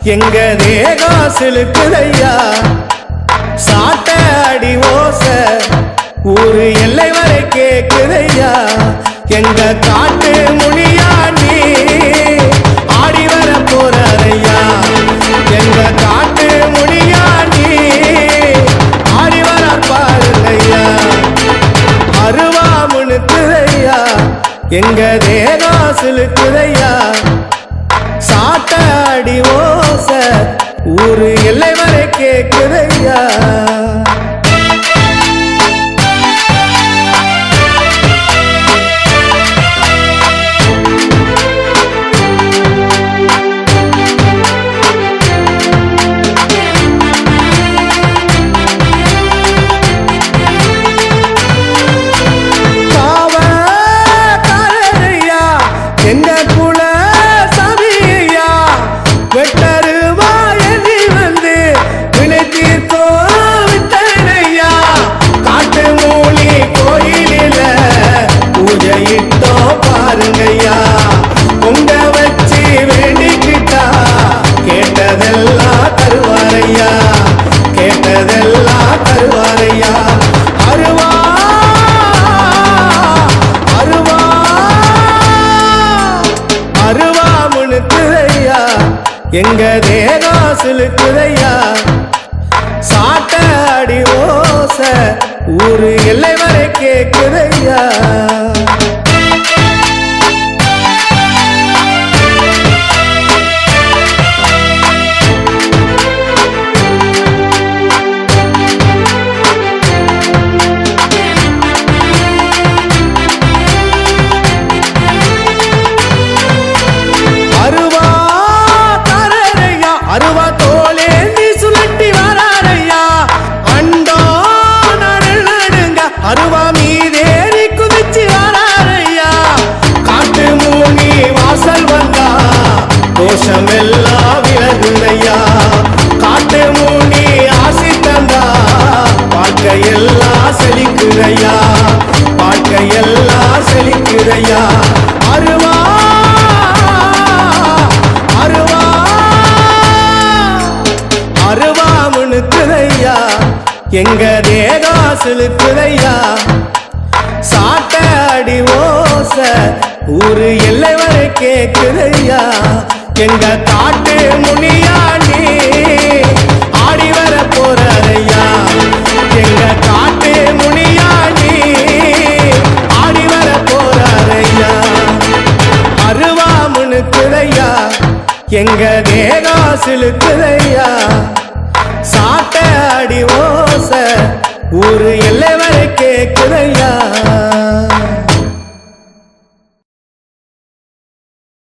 எங்க தேகம் சிலுக்குதையா சாட்ட அடி ஓச ஊரு எல்லை வரை கேக்குதையா எங்க காட்டு முனியா நீ ஆடி வர போறாரையா எங்க காட்டு முனியா நீ ஆடி வர பாருங்கய்யா அருவா முணுக்குதையா எங்க தேகம் சிலுக்குதையா சாட்ட அடி ஓச ஊரு எல்லை வரை கேக்குதையா உங்க வச்சு வேண்டிக்கிட்டா கேட்டதெல்லாம் தருவாரையா கேட்டதெல்லாம் தருவாரையா அருவா அருவா அருவா முணுக்குதையா எங்க தேகம் சிலுக்குதையா சாட்ட அடி ஓச ஊரு எல்லை வரை கேக்குதையா அருவா தோலேந்தி சுழட்டி வராரையா அண்டோ நடுங்க அருவா மீதேறி குதிச்சு வராரையா காட்டு மூனி வாசல் வந்தா தோஷம் எல்லாம் விலகுதையா காட்டு மூனி ஆசி தந்தா வாழ்க்கையெல்லாம் செழிக்குதையா வாழ்க்கையெல்லாம் செழிக்குதையா அருவா அருவா முணுக்குதையா எங்க தேகம் சிலுக்குதையா சாட்ட அடி ஓச ஊரு எல்லை வரை கேக்குதையா எங்க காட்டு முனியா நீ ஆடி வர போறாரையா எங்க காட்டு முனியா நீ ஆடி வர போறாரையா அருவா முணுக்குதையா எங்க தேகம் சிலுக்குதையா சாட்ட அடி ஓச ஊரு எல்லை வரை கேக்குதையா